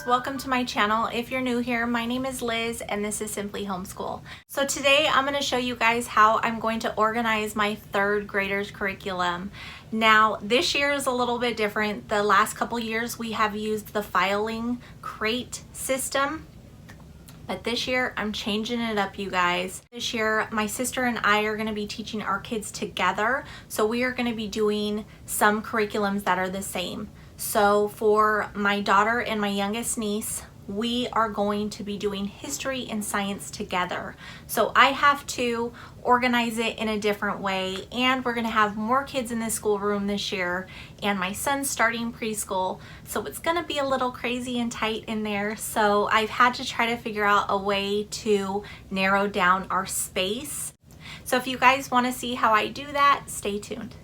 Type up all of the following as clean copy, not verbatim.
loves, welcome to my channel. If you're new here, my name is Liz and this is Simply Homeschool. So today I'm going to show you guys how I'm going to organize my third graders curriculum. Now this year is a little bit different. The last couple years we have used the filing crate system. But this year, I'm changing it up, you guys. This year, my sister and I are gonna be teaching our kids together. So we are gonna be doing some curriculums that are the same. So for my daughter and my youngest niece, we are going to be doing history and science together. So I have to organize it in a different way, and we're gonna have more kids in this schoolroom this year, and my son's starting preschool, so it's gonna be a little crazy and tight in there. So I've had to try to figure out a way to narrow down our space. So if you guys wanna see how I do that, stay tuned.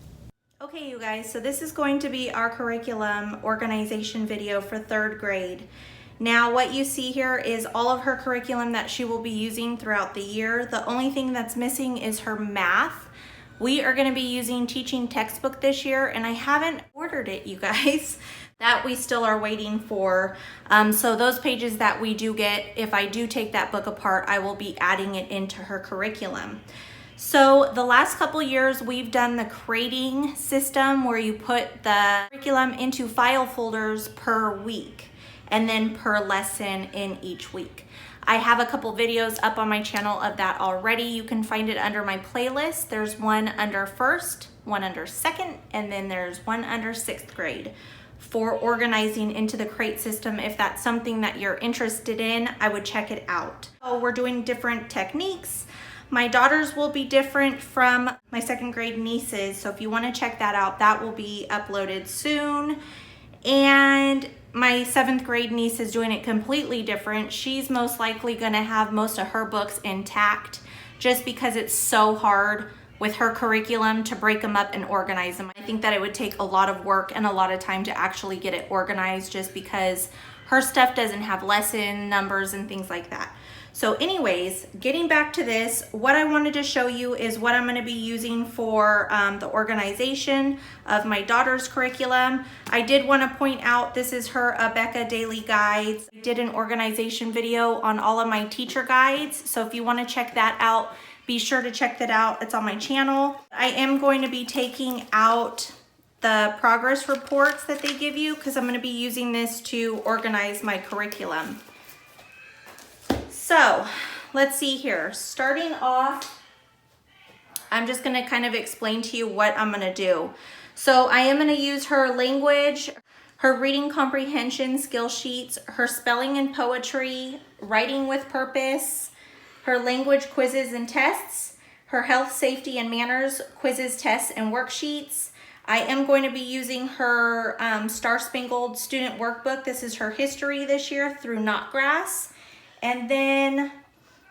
Okay, you guys, so this is going to be our curriculum organization video for third grade. Now what you see here is all of her curriculum that she will be using throughout the year. The only thing that's missing is her math. We are going to be using teaching textbook this year, and I haven't ordered it, you guys. That we still are waiting for. So those pages that we do get, if I do take that book apart, I will be adding it into her curriculum. So the last couple years we've done the crating system where you put the curriculum into file folders per week and then per lesson in each week. I have a couple videos up on my channel of that already. You can find it under my playlist. There's one under first, one under second, and then there's one under sixth grade for organizing into the crate system. If that's something that you're interested in, I would check it out. So we're doing different techniques. My daughters will be different from my second grade nieces. So if you wanna check that out, that will be uploaded soon. And my seventh grade niece is doing it completely different. She's most likely gonna have most of her books intact just because it's so hard with her curriculum to break them up and organize them. I think that it would take a lot of work and a lot of time to actually get it organized just because her stuff doesn't have lesson numbers and things like that. So anyways, getting back to this, what I wanted to show you is what I'm going to be using for the organization of my daughter's curriculum. I did want to point out this is her Becca Daily Guides. I did an organization video on all of my teacher guides. So if you want to check that out, be sure to check that out. It's on my channel. I am going to be taking out the progress reports that they give you because I'm going to be using this to organize my curriculum. So let's see here. Starting off, I'm just going to kind of explain to you what I'm going to do. So I am going to use her language, her reading comprehension skill sheets, her spelling and poetry, writing with purpose, her language quizzes and tests, her health, safety, and manners quizzes, tests, and worksheets. I am going to be using her Star Spangled Student Workbook. This is her history this year through Knotgrass. And then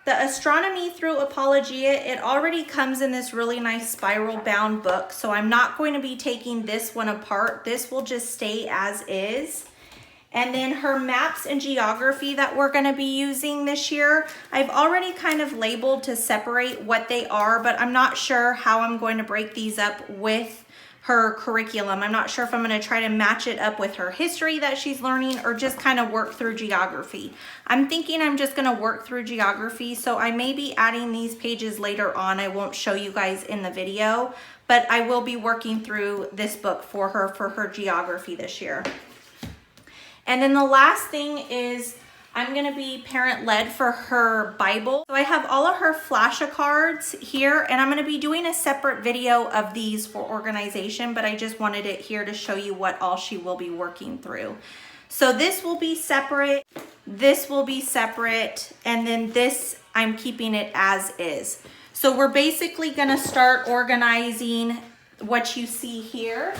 the Astronomy through Apologia, it already comes in this really nice spiral bound book. So I'm not going to be taking this one apart. This will just stay as is. And then her maps and geography that we're going to be using this year, I've already kind of labeled to separate what they are, but I'm not sure how I'm going to break these up with her curriculum. I'm not sure if I'm going to try to match it up with her history that she's learning or just kind of work through geography. I'm thinking I'm just going to work through geography, so I may be adding these pages later on. I won't show you guys in the video, but I will be working through this book for her geography this year. And then the last thing is I'm going to be parent-led for her Bible. So I have all of her flashcards here, and I'm going to be doing a separate video of these for organization, but I just wanted it here to show you what all she will be working through. So this will be separate, this will be separate, and then this I'm keeping it as is. So we're basically going to start organizing what you see here.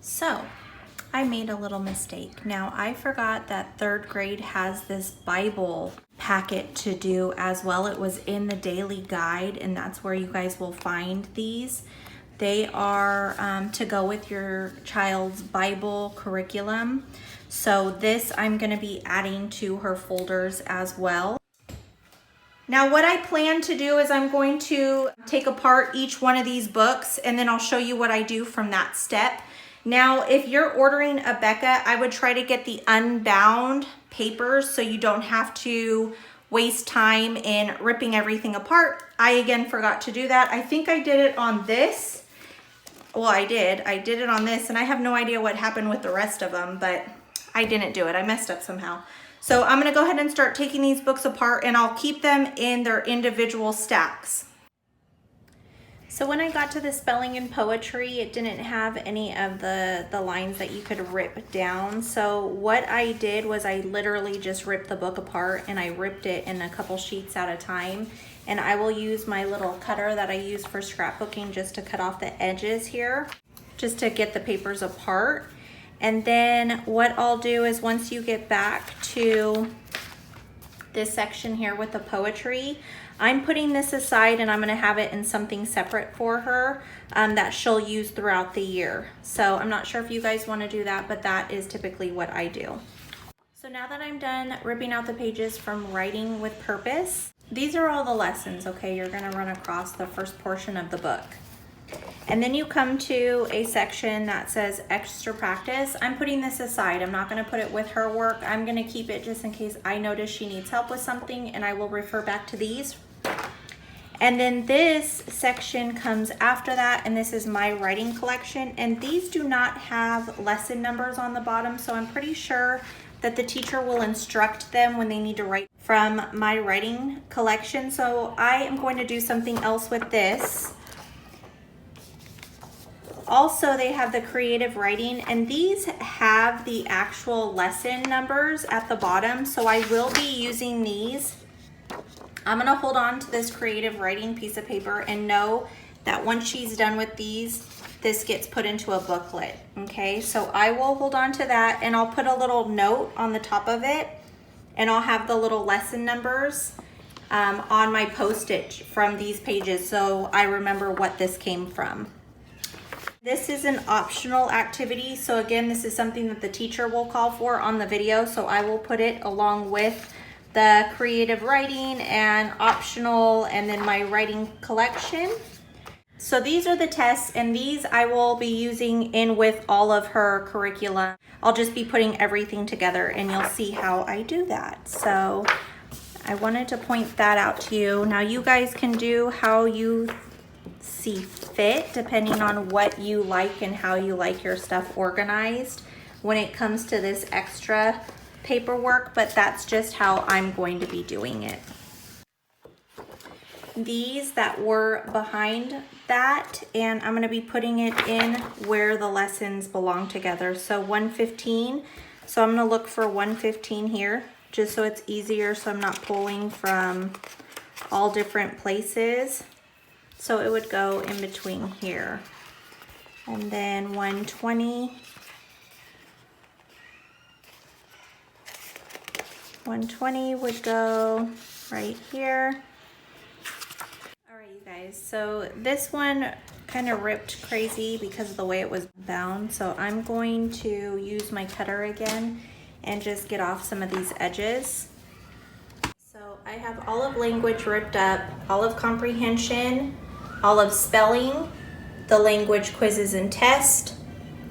So I made a little mistake. Now I forgot that third grade has this Bible packet to do as well. It was in the daily guide, and that's where you guys will find these. They are to go with your child's Bible curriculum. So this I'm going to be adding to her folders as well. Now what I plan to do is I'm going to take apart each one of these books, and then I'll show you what I do from that step. Now, if you're ordering a Becca, I would try to get the unbound papers so you don't have to waste time in ripping everything apart. I again forgot to do that. I think I did it on this. Well, I did it on this, and I have no idea what happened with the rest of them, but I didn't do it. I messed up somehow. So I'm gonna go ahead and start taking these books apart, and I'll keep them in their individual stacks. So when I got to the spelling and poetry, it didn't have any of the lines that you could rip down. So what I did was I literally just ripped the book apart, and I ripped it in a couple sheets at a time. And I will use my little cutter that I use for scrapbooking just to cut off the edges here, just to get the papers apart. And then what I'll do is once you get back to this section here with the poetry, I'm putting this aside and I'm gonna have it in something separate for her that she'll use throughout the year. So I'm not sure if you guys wanna do that, but that is typically what I do. So now that I'm done ripping out the pages from Writing with Purpose, these are all the lessons, okay, you're gonna run across the first portion of the book. And then you come to a section that says extra practice. I'm putting this aside. I'm not gonna put it with her work. I'm gonna keep it just in case I notice she needs help with something, and I will refer back to these. And then this section comes after that, and this is my writing collection. And these do not have lesson numbers on the bottom, so I'm pretty sure that the teacher will instruct them when they need to write from my writing collection. So I am going to do something else with this. Also, they have the creative writing, and these have the actual lesson numbers at the bottom, so I will be using these. I'm gonna hold on to this creative writing piece of paper and know that once she's done with these, this gets put into a booklet, okay? So I will hold on to that, and I'll put a little note on the top of it, and I'll have the little lesson numbers on my Post-it from these pages, so I remember what this came from. This is an optional activity, so again, this is something that the teacher will call for on the video, so I will put it along with the creative writing and optional, and then my writing collection. So these are the tests, and these I will be using in with all of her curriculum. I'll just be putting everything together, and you'll see how I do that. So I wanted to point that out to you. Now you guys can do how you see fit depending on what you like and how you like your stuff organized when it comes to this extra paperwork, but that's just how I'm going to be doing it. These that were behind that, and I'm going to be putting it in where the lessons belong together. So 115, so I'm going to look for 115 here just so it's easier, so I'm not pulling from all different places. So it would go in between here. And then 120. 120 would go right here. All right, you guys, so this one kind of ripped crazy because of the way it was bound. So I'm going to use my cutter again and just get off some of these edges. So I have all of language ripped up, all of comprehension, all of spelling, the language quizzes and test.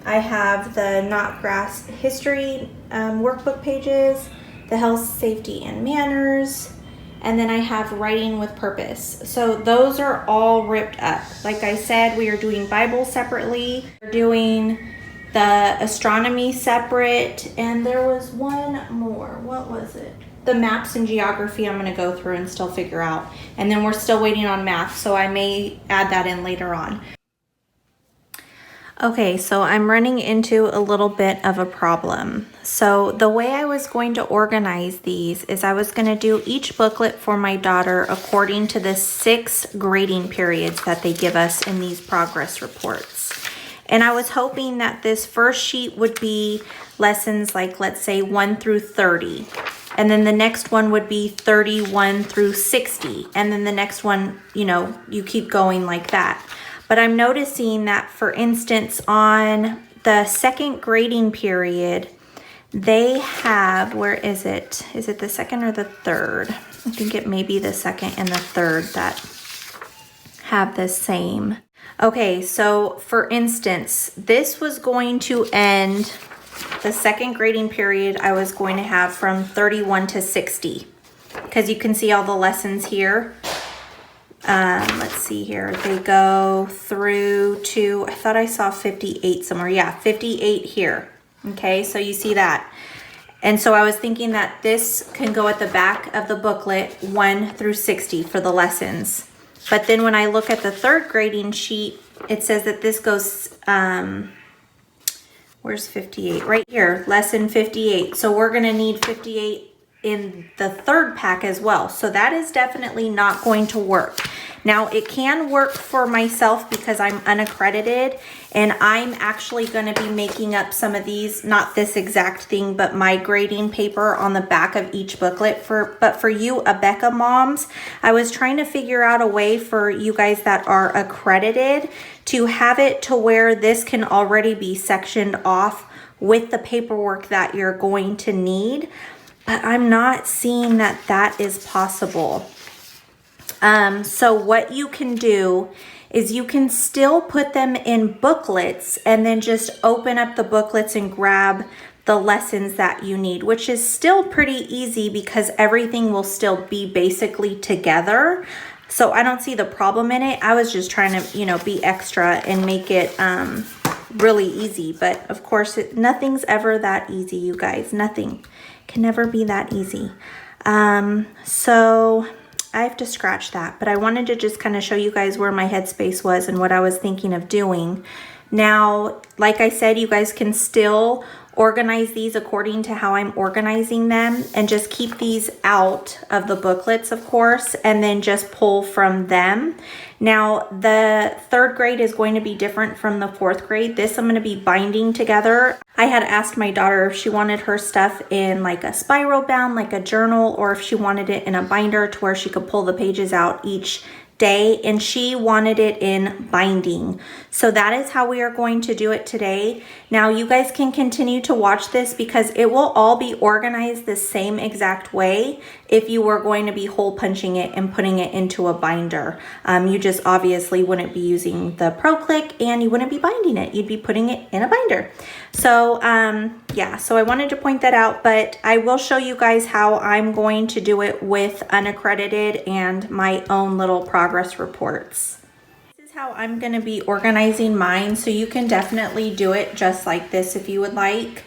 I have the not grass history workbook pages, the health, safety, and manners, and then I have writing with purpose. So those are all ripped up. Like I said, we are doing Bible separately. We're doing the astronomy separate, and there was one more. What was it? The maps and geography I'm gonna go through and still figure out. And then we're still waiting on math, so I may add that in later on. Okay, so I'm running into a little bit of a problem. So the way I was going to organize these is I was gonna do each booklet for my daughter according to the 6 grading periods that they give us in these progress reports. And I was hoping that this first sheet would be lessons like, let's say 1 through 30. And then the next one would be 31 through 60. And then the next one, you know, you keep going like that. But I'm noticing that, for instance, on the 2nd grading period, they have, where is it? Is it the 2nd or the 3rd? I think it may be the 2nd and the 3rd that have the same. Okay, so for instance, this was going to end the second grading period I was going to have from 31 to 60, because you can see all the lessons here. Let's see here. They go through to, I thought I saw 58 somewhere. Yeah, 58 here. Okay, so you see that. And so I was thinking that this can go at the back of the booklet 1 through 60 for the lessons. But then when I look at the third grading sheet, it says that this goes, where's 58? Right here, lesson 58. So we're going to need 58 in the third pack as well. So that is definitely not going to work. Now it can work for myself because I'm unaccredited, and I'm actually going to be making up some of these, not this exact thing, but my grading paper on the back of each booklet. But for you Abeka moms, I was trying to figure out a way for you guys that are accredited to have it to where this can already be sectioned off with the paperwork that you're going to need. But I'm not seeing that that is possible. So what you can do is you can still put them in booklets and then just open up the booklets and grab the lessons that you need, which is still pretty easy because everything will still be basically together. So I don't see the problem in it. I was just trying to, you know, be extra and make it really easy. But of course, nothing's ever that easy, you guys. Nothing can never be that easy. So I have to scratch that, but I wanted to just kind of show you guys where my headspace was and what I was thinking of doing. Now, like I said, you guys can still organize these according to how I'm organizing them, and just keep these out of the booklets, of course, and then just pull from them. Now, the third grade is going to be different from the fourth grade. This I'm going to be binding together. I had asked my daughter if she wanted her stuff in like a spiral bound, like a journal, or if she wanted it in a binder to where she could pull the pages out each day, and she wanted it in binding. So that is how we are going to do it today. Now you guys can continue to watch this because it will all be organized the same exact way if you were going to be hole punching it and putting it into a binder. You just obviously wouldn't be using the Pro Click and you wouldn't be binding it. You'd be putting it in a binder. So yeah, so I wanted to point that out, but I will show you guys how I'm going to do it with unaccredited and my own little progress reports. This is how I'm going to be organizing mine, so you can definitely do it just like this if you would like.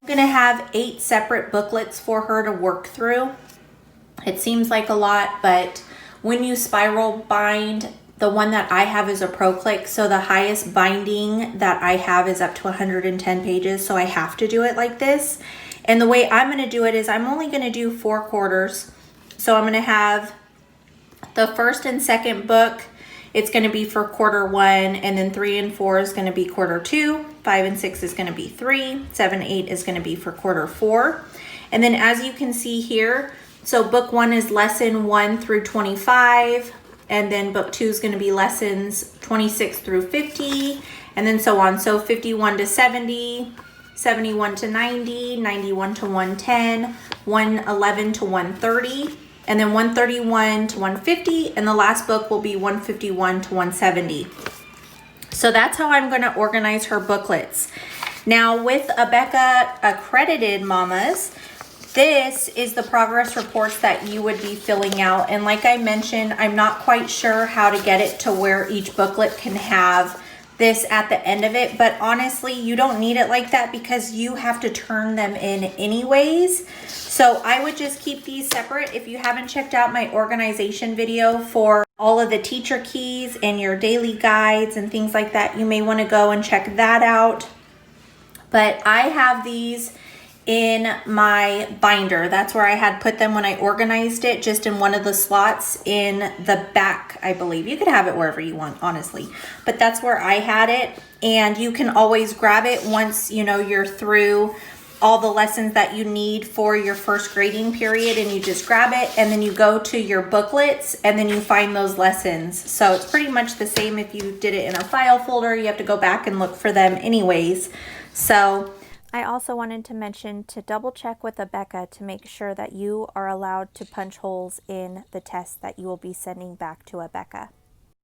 I'm going to have 8 separate booklets for her to work through. It seems like a lot, but when you spiral bind, the one that I have is a Pro Click, so the highest binding that I have is up to 110 pages, so I have to do it like this. And the way I'm going to do it is I'm only going to do 4 quarters. So I'm going to have the first and second book, it's going to be for quarter 1, and then 3 and 4 is going to be quarter 2, 5 and 6 is going to be 3, 7, 8 is going to be for quarter 4. And then as you can see here, so book 1 is lesson 1 through 25, and then book 2 is going to be lessons 26 through 50, and then so on. So 51 to 70, 71 to 90, 91 to 110, 111 to 130, and then 131 to 150, and the last book will be 151 to 170. So that's how I'm going to organize her booklets. Now with Abeka accredited mamas, this is the progress reports that you would be filling out. And like I mentioned, I'm not quite sure how to get it to where each booklet can have this at the end of it. But honestly, you don't need it like that because you have to turn them in anyways. So I would just keep these separate. If you haven't checked out my organization video for all of the teacher keys and your daily guides and things like that, you may want to go and check that out. But I have these in my binder. That's where I had put them when I organized it, just in one of the slots in the back, I believe. You could have it wherever you want, honestly, but that's where I had it. And you can always grab it once you know you're through all the lessons that you need for your first grading period, and you just grab it and then you go to your booklets and then you find those lessons. So it's pretty much the same if you did it in a file folder. You have to go back and look for them anyways. So I also wanted to mention to double check with Abeka to make sure that you are allowed to punch holes in the test that you will be sending back to Abeka.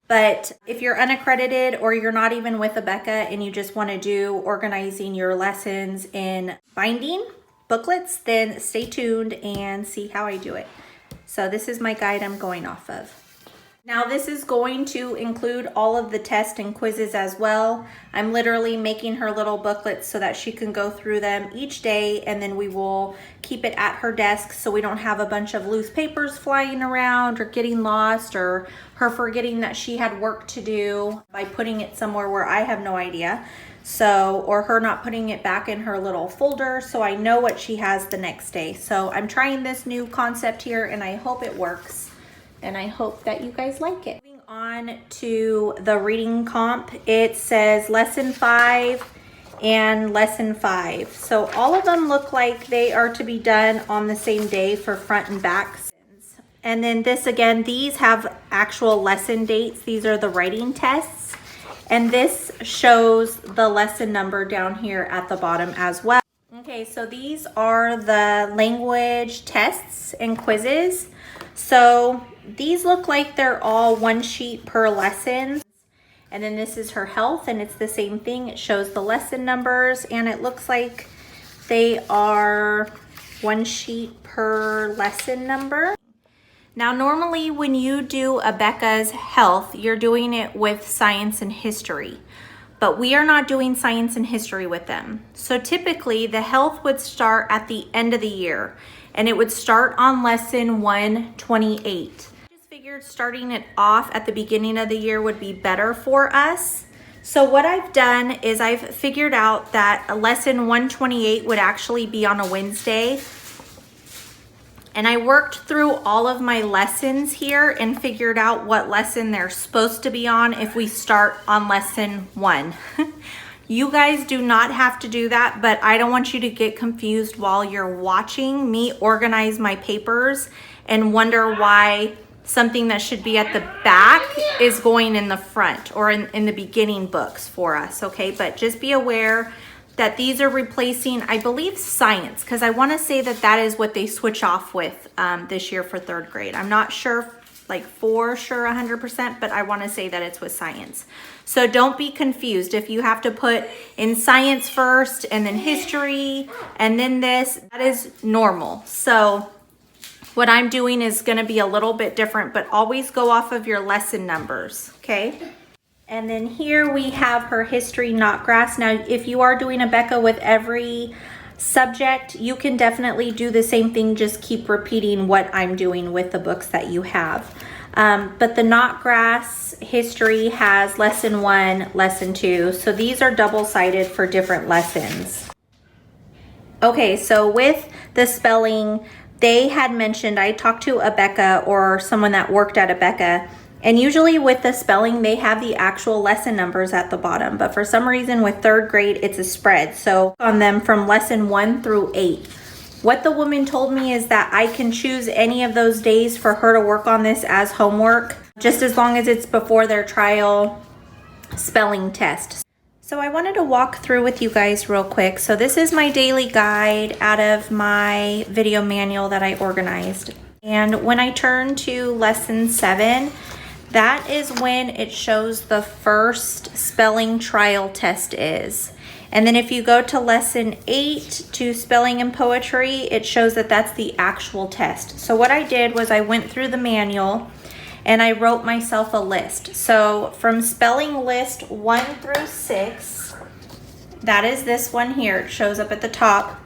But if you're unaccredited or you're not even with Abeka and you just want to do organizing your lessons in binding booklets, then stay tuned and see how I do it. So this is my guide I'm going off of. Now this is going to include all of the tests and quizzes as well. I'm literally making her little booklets so that she can go through them each day, and then we will keep it at her desk so we don't have a bunch of loose papers flying around or getting lost, or her forgetting that she had work to do by putting it somewhere where I have no idea. So, or her not putting it back in her little folder, so I know what she has the next day. So I'm trying this new concept here and I hope it works. And I hope that you guys like it. Moving on to the reading comp, it says lesson 5 and lesson 5. So all of them look like they are to be done on the same day for front and back. And then this again, these have actual lesson dates. These are the writing tests. And this shows the lesson number down here at the bottom as well. Okay, so these are the language tests and quizzes. So these look like they're all one sheet per lesson. And then this is her health, and it's the same thing. It shows the lesson numbers, and it looks like they are one sheet per lesson number. Now, normally when you do Abeka's health, you're doing it with science and history, but we are not doing science and history with them. So typically the health would start at the end of the year, and it would start on lesson 128. I just figured starting it off at the beginning of the year would be better for us. So what I've done is I've figured out that a lesson 128 would actually be on a Wednesday. And I worked through all of my lessons here and figured out what lesson they're supposed to be on if we start on lesson 1. You guys do not have to do that, but I don't want you to get confused while you're watching me organize my papers and wonder why something that should be at the back is going in the front or in the beginning books for us, okay? But just be aware that these are replacing, I believe, science, because I want to say that that is what they switch off with this year for 3rd grade. I'm not sure, like for sure 100%, but I want to say that it's with science. So don't be confused if you have to put in science first and then history and then this. That is normal. So what I'm doing is going to be a little bit different, but always go off of your lesson numbers, okay? And then here we have her history knot grass. Now, if you are doing Abeka with every subject, you can definitely do the same thing. Just keep repeating what I'm doing with the books that you have. But the knot grass history has lesson 1, lesson 2. So these are double-sided for different lessons. Okay, so with the spelling, they had mentioned, I talked to Abeka or someone that worked at Abeka, and usually with the spelling, they have the actual lesson numbers at the bottom, but for some reason with 3rd grade, it's a spread. So on them from lesson 1 through 8. What the woman told me is that I can choose any of those days for her to work on this as homework, just as long as it's before their trial spelling test. So I wanted to walk through with you guys real quick. So this is my daily guide out of my video manual that I organized. And when I turn to lesson 7, that is when it shows the first spelling trial test is. And then if you go to lesson 8 to spelling and poetry, it shows that that's the actual test. So what I did was I went through the manual and I wrote myself a list. So from spelling list 1 through 6, that is this one here. It shows up at the top.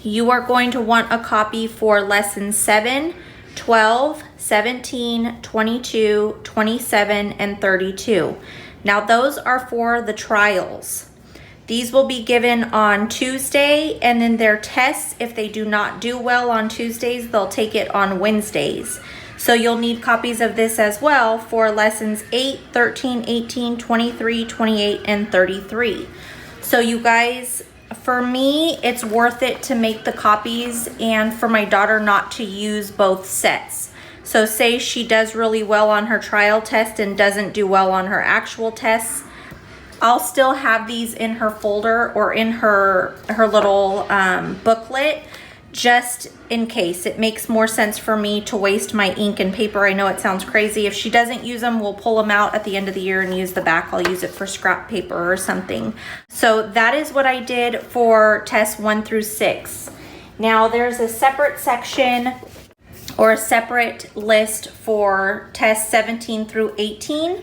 You are going to want a copy for lesson 7, 12, 17, 22, 27, and 32. Now those are for the trials. These will be given on Tuesday, and then their tests, if they do not do well on Tuesdays, they'll take it on Wednesdays. So you'll need copies of this as well for lessons 8, 13, 18, 23, 28, and 33. So you guys, for me, it's worth it to make the copies and for my daughter not to use both sets. So say she does really well on her trial test and doesn't do well on her actual tests, I'll still have these in her folder or in her little booklet. just in case. It makes more sense for me to waste my ink and paper. I know it sounds crazy. If she doesn't use them, we'll pull them out at the end of the year and use the back. I'll use it for scrap paper or something. So that is what I did for tests 1 through 6. Now there's a separate section or a separate list for tests 17 through 18.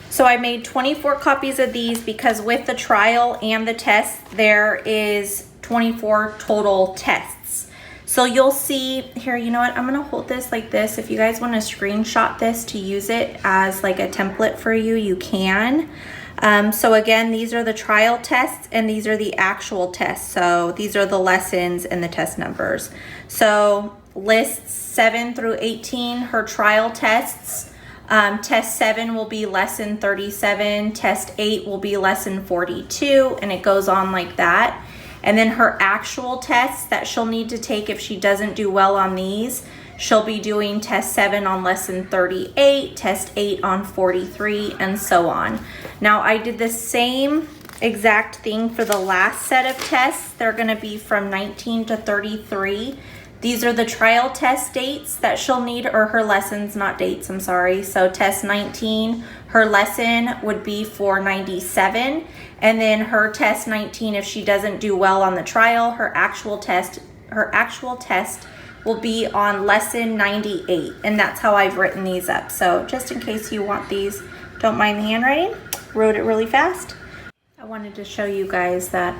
So I made 24 copies of these because with the trial and the test, there is 24 total tests. So you'll see here, you know what, I'm gonna hold this like this. If you guys wanna screenshot this to use it as like a template for you, you can. So again, these are the trial tests and these are the actual tests. So these are the lessons and the test numbers. So lists 7 through 18, her trial tests. Test 7 will be lesson 37, test 8 will be lesson 42, and it goes on like that. And then her actual tests that she'll need to take if she doesn't do well on these, she'll be doing test 7 on lesson 38, test 8 on 43, and so on. Now I did the same exact thing for the last set of tests. They're gonna be from 19 to 33. These are the trial test dates that she'll need, or her lessons, not dates, I'm sorry. So test 19, her lesson would be for 97. And then her test 19, if she doesn't do well on the trial, her actual test will be on lesson 98. And that's how I've written these up. So just in case you want these, don't mind the handwriting, wrote it really fast. I wanted to show you guys that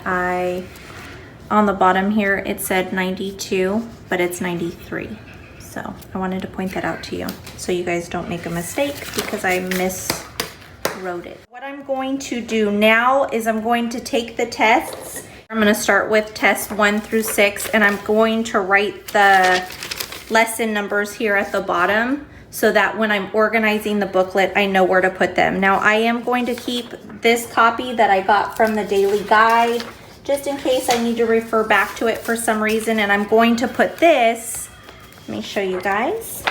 on the bottom here, it said 92, but it's 93. So I wanted to point that out to you so you guys don't make a mistake because I miswrote it. What I'm going to do now is I'm going to take the tests. I'm going to start with test 1 through 6, and I'm going to write the lesson numbers here at the bottom so that when I'm organizing the booklet, I know where to put them. Now I am going to keep this copy that I got from the daily guide just in case I need to refer back to it for some reason. And I'm going to put this, let me show you guys,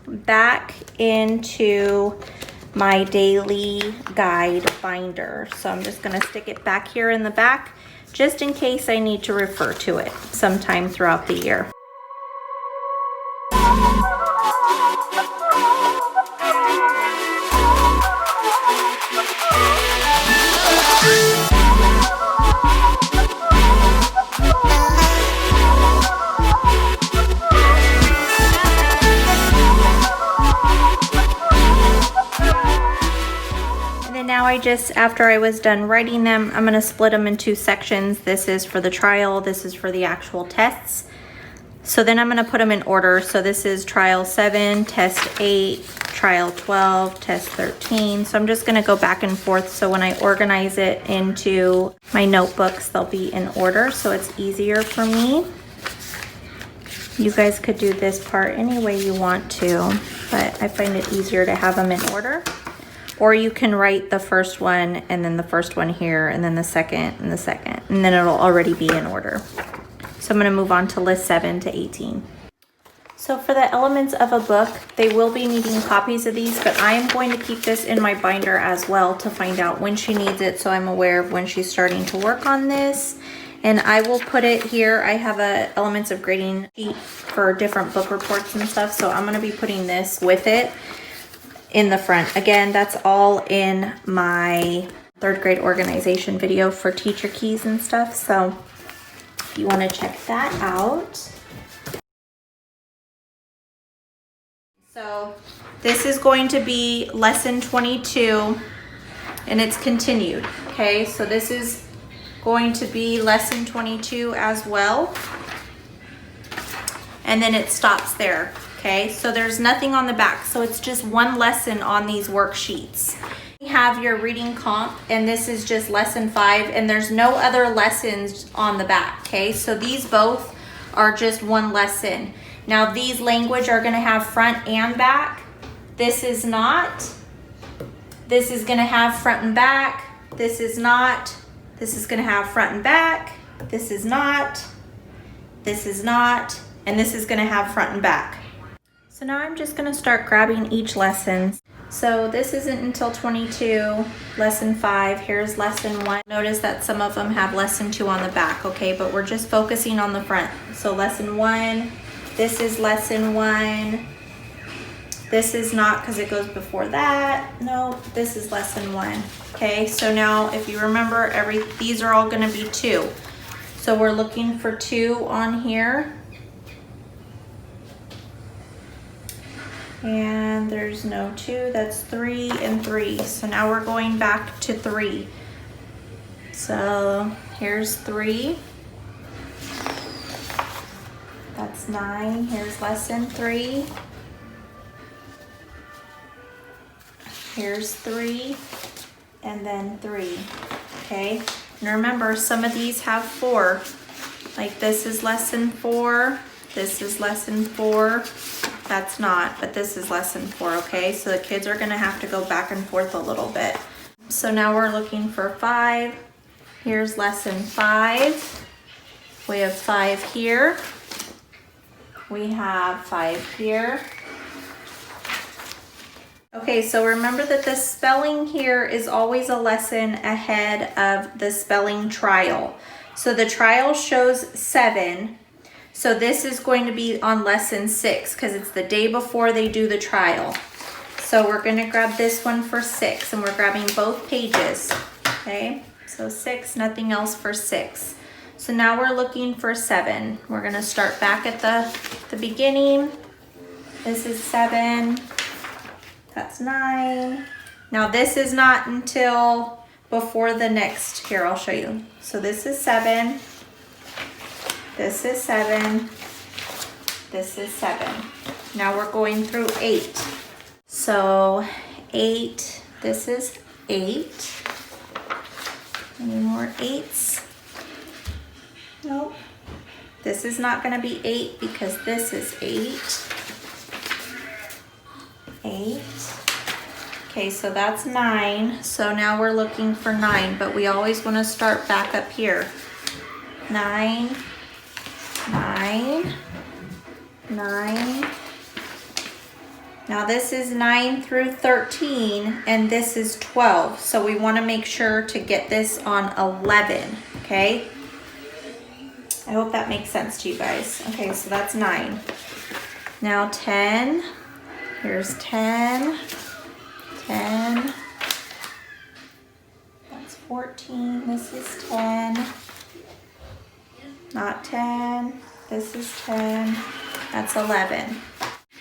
back into my daily guide binder. So I'm just gonna stick it back here in the back just in case I need to refer to it sometime throughout the year. Now after I was done writing them, I'm gonna split them in 2 sections. This is for the trial, this is for the actual tests. So then I'm gonna put them in order. So this is trial 7, test 8, trial 12, test 13. So I'm just gonna go back and forth. So when I organize it into my notebooks, they'll be in order. So it's easier for me. You guys could do this part any way you want to, but I find it easier to have them in order. Or you can write the first one and then the first one here and then the second and the second, and then it'll already be in order. So I'm gonna move on to list 7 to 18. So for the elements of a book, they will be needing copies of these, but I am going to keep this in my binder as well to find out when she needs it, so I'm aware of when she's starting to work on this. And I will put it here. I have a elements of grading sheet for different book reports and stuff, so I'm gonna be putting this with it in the front. Again, that's all in my 3rd grade organization video for teacher keys and stuff. So if you want to check that out. So this is going to be lesson 22 and it's continued. Okay, so this is going to be lesson 22 as well. And then it stops there. Okay, so there's nothing on the back, so it's just one lesson on these worksheets. You have your reading comp, and this is just lesson 5, and there's no other lessons on the back, okay? So these both are just one lesson. Now these language are gonna have front and back. This is not. This is gonna have front and back. This is not. This is gonna have front and back. This is not. This is not. And this is gonna have front and back. So now I'm just gonna start grabbing each lesson. So this isn't until 22, lesson 5. Here's lesson 1. Notice that some of them have lesson 2 on the back, okay? But we're just focusing on the front. So lesson 1, this is lesson 1. This is not because it goes before that. No, this is lesson 1. Okay, so now if you remember, these are all going to be 2. So we're looking for 2 on here. And there's no 2, that's 3 and 3. So now we're going back to 3. So here's 3. That's 9. Here's lesson 3. Here's 3. And then 3. Okay. And remember, some of these have 4. Like this is lesson 4. This is lesson 4. That's not, but this is lesson 4, okay? So the kids are gonna have to go back and forth a little bit. So now we're looking for 5. Here's lesson 5. We have 5 here. We have 5 here. Okay, so remember that the spelling here is always a lesson ahead of the spelling trial. So the trial shows 7. So this is going to be on lesson 6 because it's the day before they do the trial. So we're going to grab this one for 6 and we're grabbing both pages. Okay, so 6, nothing else for 6. So now we're looking for 7. We're going to start back at the beginning. This is 7. That's 9. Now this is not until before the next. Here, I'll show you. So this is 7. This is 7. This is 7. Now we're going through 8. So 8, this is 8. Any more 8s? Nope. This is not going to be 8 because this is 8. 8. Okay, so that's 9. So now we're looking for 9, but we always want to start back up here. 9. 9, 9. Now this is 9 through 13 and this is 12. So we want to make sure to get this on 11, okay? I hope that makes sense to you guys. Okay, so that's 9. Now 10, here's 10, 10. That's 14, this is 10. Not 10, this is 10, that's 11.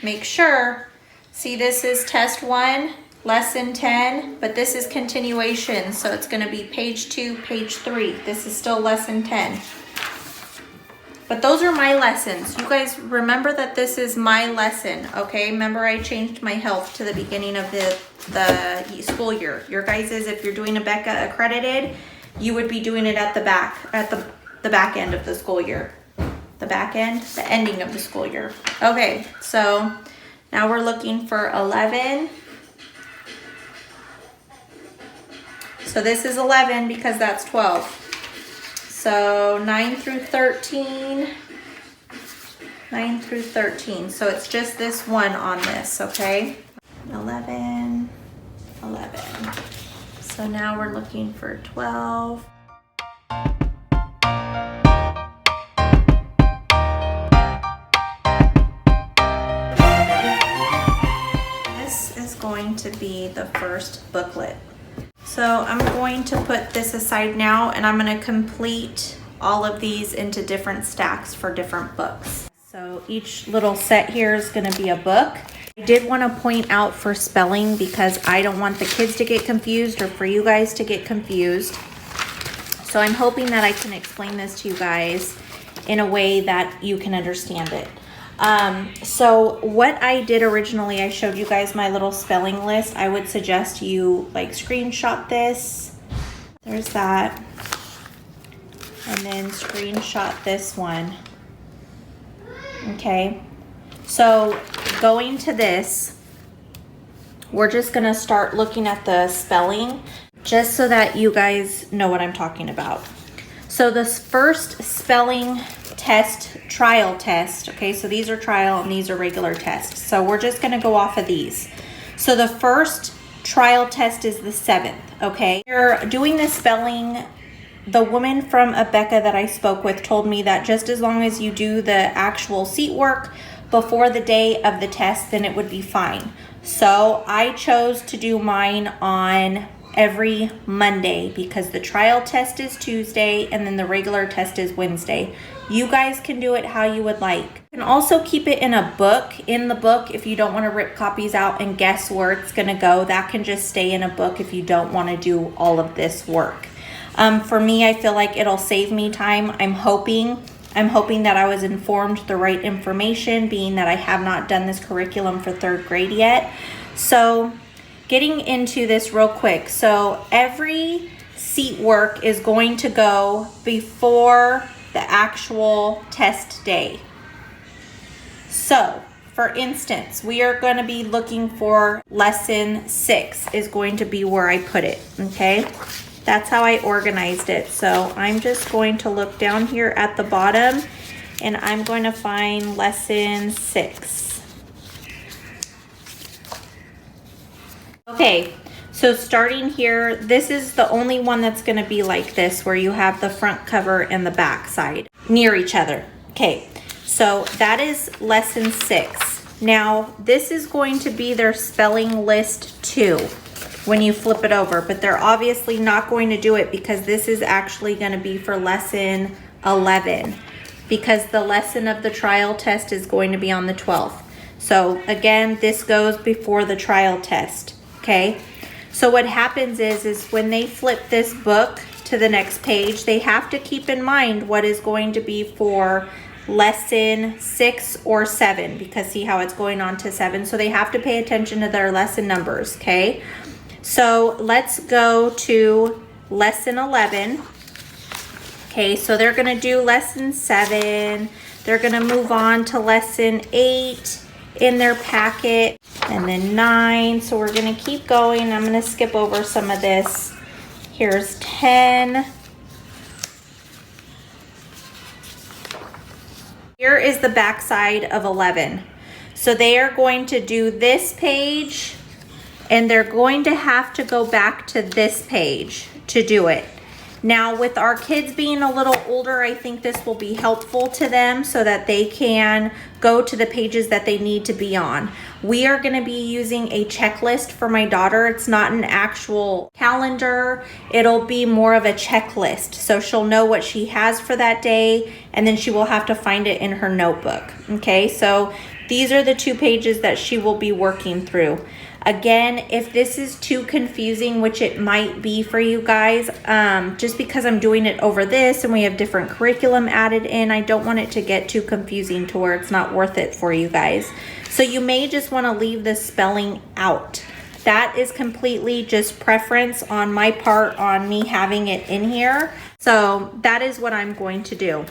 Make sure, see this is test 1, lesson 10, but this is continuation, so it's gonna be page 2, page 3. This is still lesson 10. But those are my lessons. You guys remember that this is my lesson, okay? Remember I changed my health to the beginning of the school year. Your guys' is, if you're doing a Becca accredited, you would be doing it at the back, the back end of the school year. The back end, the ending of the school year. Okay, so now we're looking for 11. So this is 11 because that's 12. So 9 through 13. 9 through 13. So it's just this one on this, okay? 11, 11. So now we're looking for 12. Going to be the first booklet. So I'm going to put this aside now and I'm going to complete all of these into different stacks for different books. So each little set here is going to be a book. I did want to point out for spelling because I don't want the kids to get confused or for you guys to get confused. So I'm hoping that I can explain this to you guys in a way that you can understand it. So what I did originally, I showed you guys my little spelling list. I would suggest you like screenshot this. There's that. And then screenshot this one. Okay. So going to this, we're just going to start looking at the spelling just so that you guys know what I'm talking about. So this first spelling test, trial test, okay, so these are trial and these are regular tests. So we're just gonna go off of these. So the first trial test is the 7th, okay? You're doing the spelling. The woman from Abeka that I spoke with told me that just as long as you do the actual seat work before the day of the test, then it would be fine. So I chose to do mine on every Monday because the trial test is Tuesday and then the regular test is Wednesday. You guys can do it how you would like. You can also keep it in a book. In the book, if you don't want to rip copies out and guess where it's going to go, that can just stay in a book if you don't want to do all of this work. For me, I feel like it'll save me time. I'm hoping that I was informed the right information, being that I have not done this curriculum for 3rd grade yet. So getting into this real quick. So every seat work is going to go before the actual test day. So for instance, we are going to be looking for lesson 6 is going to be where I put it, okay? That's how I organized it. So I'm just going to look down here at the bottom and I'm going to find lesson 6. Okay, so starting here, this is the only one that's going to be like this, where you have the front cover and the back side near each other. Okay, so that is lesson 6. Now, this is going to be their spelling list 2. When you flip it over, but they're obviously not going to do it because this is actually going to be for lesson 11, because the lesson of the trial test is going to be on the 12th. So again, this goes before the trial test, okay? So what happens is when they flip this book to the next page, they have to keep in mind what is going to be for lesson 6 or 7, because see how it's going on to 7. So they have to pay attention to their lesson numbers, okay? So let's go to lesson 11. Okay, so they're going to do lesson 7. They're going to move on to lesson 8 in their packet, and then 9. So we're going to keep going. I'm going to skip over some of this. Here's 10. Here is the back side of 11. So they are going to do this page, and they're going to have to go back to this page to do it. Now, with our kids being a little older, I think this will be helpful to them so that they can go to the pages that they need to be on. We are going to be using a checklist for my daughter. It's not an actual calendar. It'll be more of a checklist. So she'll know what she has for that day, and then she will have to find it in her notebook. Okay, so these are the 2 pages that she will be working through. Again, if this is too confusing, which it might be for you guys, just because I'm doing it over this and we have different curriculum added in, I don't want it to get too confusing to where it's not worth it for you guys. So you may just want to leave the spelling out. That is completely just preference on my part on me having it in here. So that is what I'm going to do.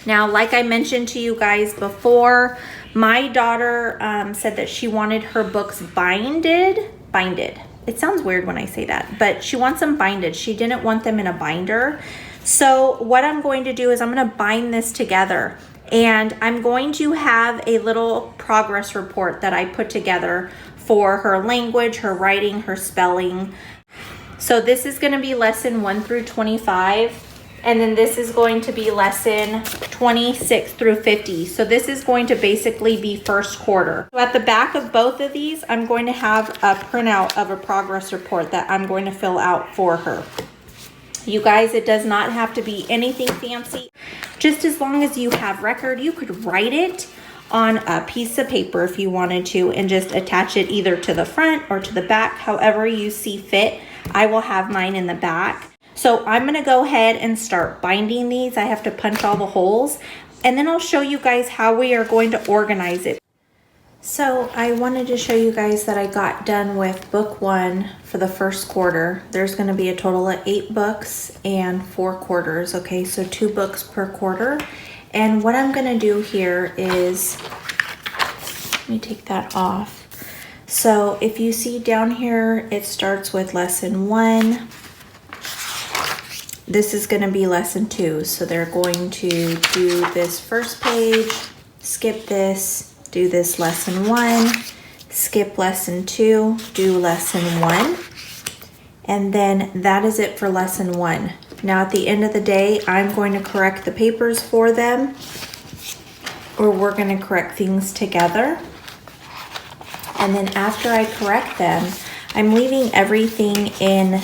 Now, like I mentioned to you guys before, my daughter said that she wanted her books binded. It sounds weird when I say that, but she wants them binded. She didn't want them in a binder. So what I'm going to do is I'm going to bind this together, and I'm going to have a little progress report that I put together for her language, her writing, her spelling. So this is going to be lesson 1 through 25. And then this is going to be lesson 26 through 50. So this is going to basically be first quarter. So at the back of both of these, I'm going to have a printout of a progress report that I'm going to fill out for her. You guys, it does not have to be anything fancy. Just as long as you have record, you could write it on a piece of paper if you wanted to and just attach it either to the front or to the back, however you see fit. I will have mine in the back. So I'm going to go ahead and start binding these. I have to punch all the holes, and then I'll show you guys how we are going to organize it. So I wanted to show you guys that I got done with book 1 for the first quarter. There's going to be a total of 8 books and 4 quarters. Okay, so 2 books per quarter. And what I'm going to do here is, let me take that off. So if you see down here, it starts with lesson 1. This is going to be lesson 2. So they're going to do this first page, skip this, do this lesson 1, skip lesson 2, do lesson 1. And then that is it for lesson 1. Now at the end of the day, I'm going to correct the papers for them, or we're going to correct things together. And then after I correct them, I'm leaving everything in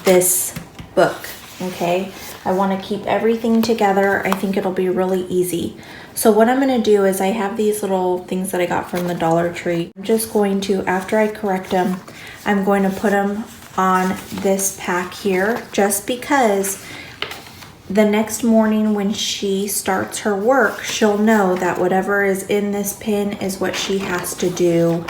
this book, okay? I want to keep everything together. I think it'll be really easy. So what I'm going to do is I have these little things that I got from the Dollar Tree. I'm just going to, after I correct them, I'm going to put them on this pack here, just because the next morning when she starts her work, she'll know that whatever is in this pin is what she has to do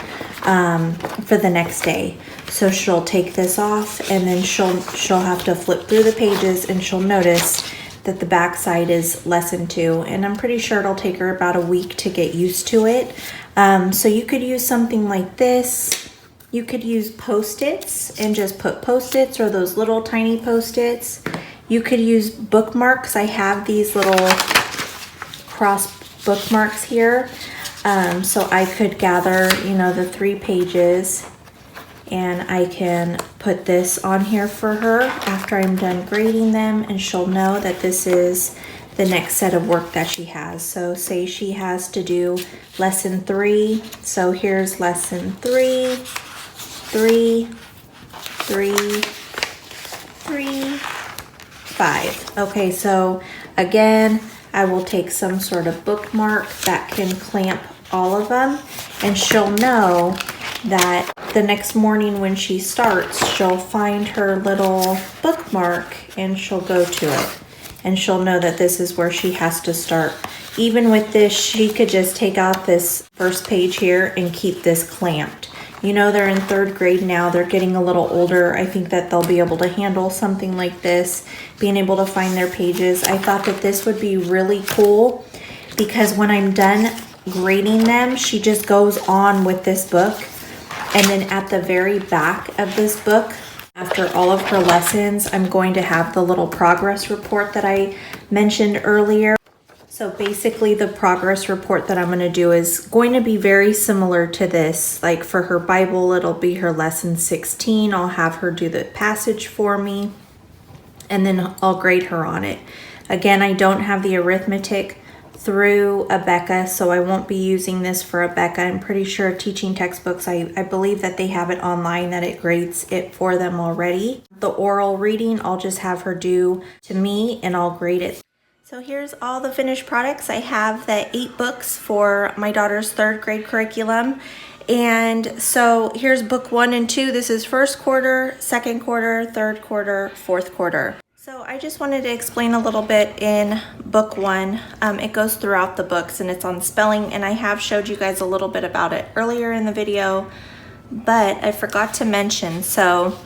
for the next day. So she'll take this off, and then she'll have to flip through the pages, and she'll notice that the back side is lesson 2, and I'm pretty sure it'll take her about a week to get used to it. So you could use something like this. You could use Post-its and just put Post-its, or those little tiny Post-its. You could use bookmarks. I have these little cross bookmarks here. So I could gather, you know, the 3 pages, and I can put this on here for her after I'm done grading them, and she'll know that this is the next set of work that she has. So say she has to do lesson 3. So here's lesson 3, 3, 3, 3, 5. Okay, so again, I will take some sort of bookmark that can clamp all of them, and she'll know that the next morning when she starts, she'll find her little bookmark and she'll go to it, and she'll know that this is where she has to start. Even with this, she could just take out this first page here and keep this clamped. You know, they're in 3rd grade now. They're getting a little older. I think that they'll be able to handle something like this, being able to find their pages. I thought that this would be really cool, because when I'm done grading them, she just goes on with this book. And then at the very back of this book, after all of her lessons, I'm going to have the little progress report that I mentioned earlier. So basically the progress report that I'm going to do is going to be very similar to this. Like for her Bible, it'll be her lesson 16. I'll have her do the passage for me, and then I'll grade her on it. Again, I don't have the arithmetic through Abeka, so I won't be using this for Abeka. I'm pretty sure teaching textbooks, I believe that they have it online, that it grades it for them already. The oral reading, I'll just have her do to me, and I'll grade it. So here's all the finished products. I have the 8 books for my daughter's 3rd grade curriculum. And so here's book 1 and 2. This is 1st quarter, 2nd quarter, 3rd quarter, 4th quarter. So I just wanted to explain a little bit in book 1. It goes throughout the books, and it's on spelling, and I have showed you guys a little bit about it earlier in the video, but I forgot to mention. So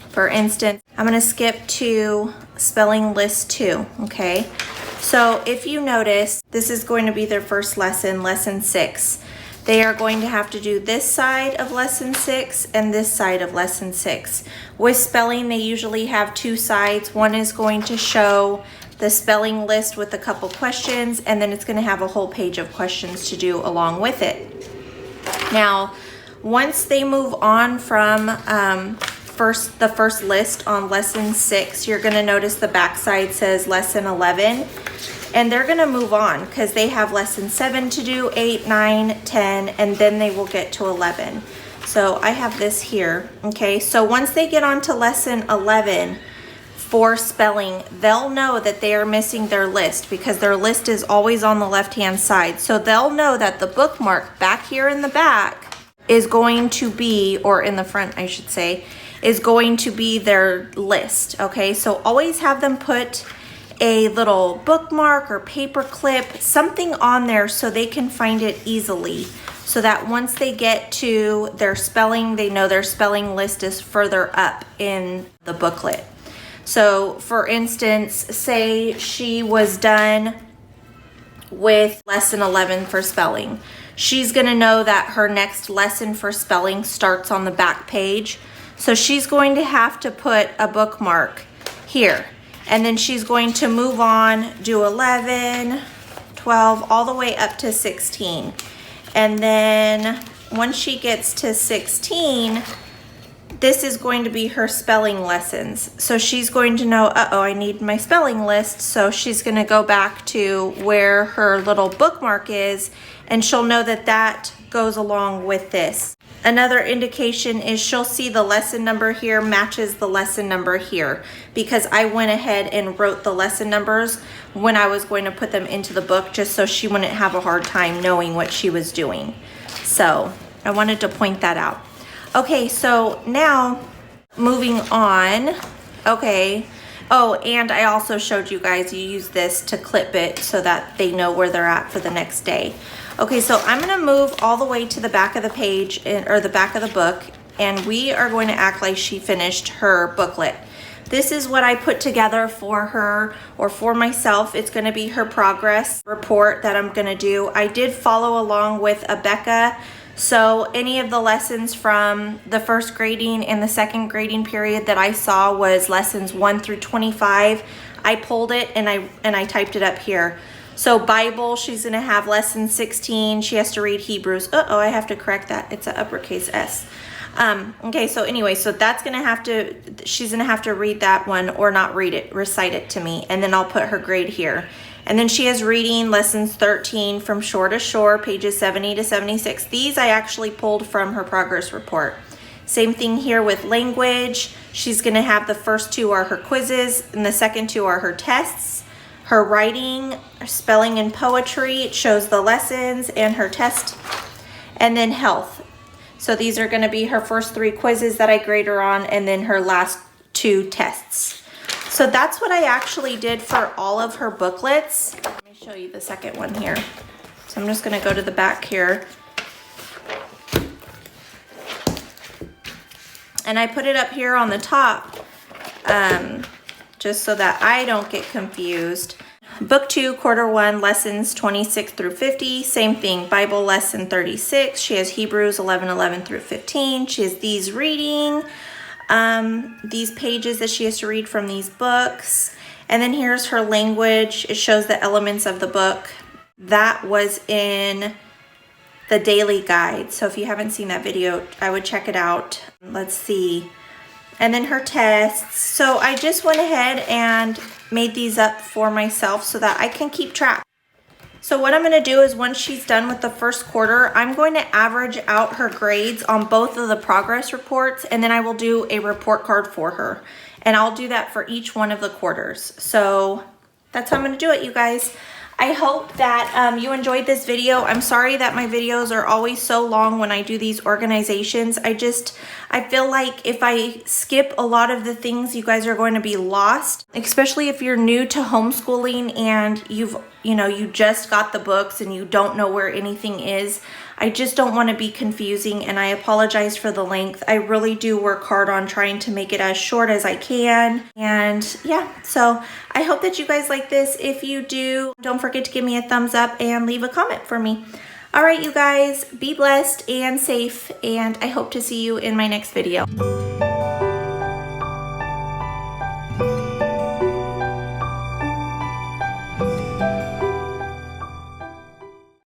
for instance, I'm going to skip to spelling list 2, okay? So if you notice, this is going to be their first lesson, lesson 6. They are going to have to do this side of lesson 6 and this side of lesson 6. With spelling, they usually have 2 sides. One is going to show the spelling list with a couple questions, and then it's going to have a whole page of questions to do along with it. Now, once they move on from the first list on lesson 6, you're going to notice the back side says lesson 11. And they're going to move on because they have lesson 7 to do, 8, 9, 10, and then they will get to 11. So I have this here, okay? So once they get on to lesson 11 for spelling, they'll know that they are missing their list, because their list is always on the left-hand side. So they'll know that the bookmark back here in the back is going to be, or in the front I should say, is going to be their list, okay? So always have them put a little bookmark or paper clip, something on there so they can find it easily, so that once they get to their spelling, they know their spelling list is further up in the booklet. So for instance, say she was done with lesson 11 for spelling. She's gonna know that her next lesson for spelling starts on the back page. So she's going to have to put a bookmark here. And then she's going to move on, do 11, 12, all the way up to 16. And then once she gets to 16, this is going to be her spelling lessons. So she's going to know, uh-oh, I need my spelling list. So she's going to go back to where her little bookmark is, and she'll know that that goes along with this. Another indication is she'll see the lesson number here matches the lesson number here, because I went ahead and wrote the lesson numbers when I was going to put them into the book, just so she wouldn't have a hard time knowing what she was doing. So I wanted to point that out. Okay, so now moving on. Okay. Oh, and I also showed you guys, you use this to clip it so that they know where they're at for the next day. Okay, so I'm gonna move all the way to the back of the page, or the back of the book, and we are going to act like she finished her booklet. This is what I put together for her, or for myself. It's gonna be her progress report that I'm gonna do. I did follow along with Abeka, so any of the lessons from the first grading and the second grading period that I saw was lessons 1 through 25. I pulled it and I typed it up here. So Bible, she's gonna have lesson 16. She has to read Hebrews. Uh-oh, I have to correct that. It's an uppercase S. Okay, so anyway, so that's gonna have to, she's gonna have to read that one, or not read it, recite it to me, and then I'll put her grade here. And then she has reading lessons 13 from shore to shore, pages 70 to 76. These I actually pulled from her progress report. Same thing here with language. She's gonna have the first 2 are her quizzes, and the second 2 are her tests. Her writing, spelling and poetry, it shows the lessons and her test. And then health. So these are gonna be her first 3 quizzes that I grade her on, and then her last 2 tests. So that's what I actually did for all of her booklets. Let me show you the second one here. So I'm just gonna go to the back here. And I put it up here on the top, just so that I don't get confused. Book 2, quarter 1, lessons 26 through 50. Same thing, Bible lesson 36. She has Hebrews 11 through 15. She has these reading, these pages that she has to read from these books. And then here's her language. It shows the elements of the book. That was in the daily guide. So if you haven't seen that video, I would check it out. Let's see. And then her tests. So I just went ahead and made these up for myself so that I can keep track. So what I'm gonna do is, once she's done with the first quarter, I'm going to average out her grades on both of the progress reports, and then I will do a report card for her. And I'll do that for each one of the quarters. So that's how I'm gonna do it, you guys. I hope that you enjoyed this video. I'm sorry that my videos are always so long when I do these organizations. I feel like if I skip a lot of the things, you guys are going to be lost, especially if you're new to homeschooling and you just got the books and you don't know where anything is. I just don't want to be confusing, and I apologize for the length. I really do work hard on trying to make it as short as I can. And yeah, so I hope that you guys like this. If you do, don't forget to give me a thumbs up and leave a comment for me. All right, you guys, be blessed and safe, and I hope to see you in my next video.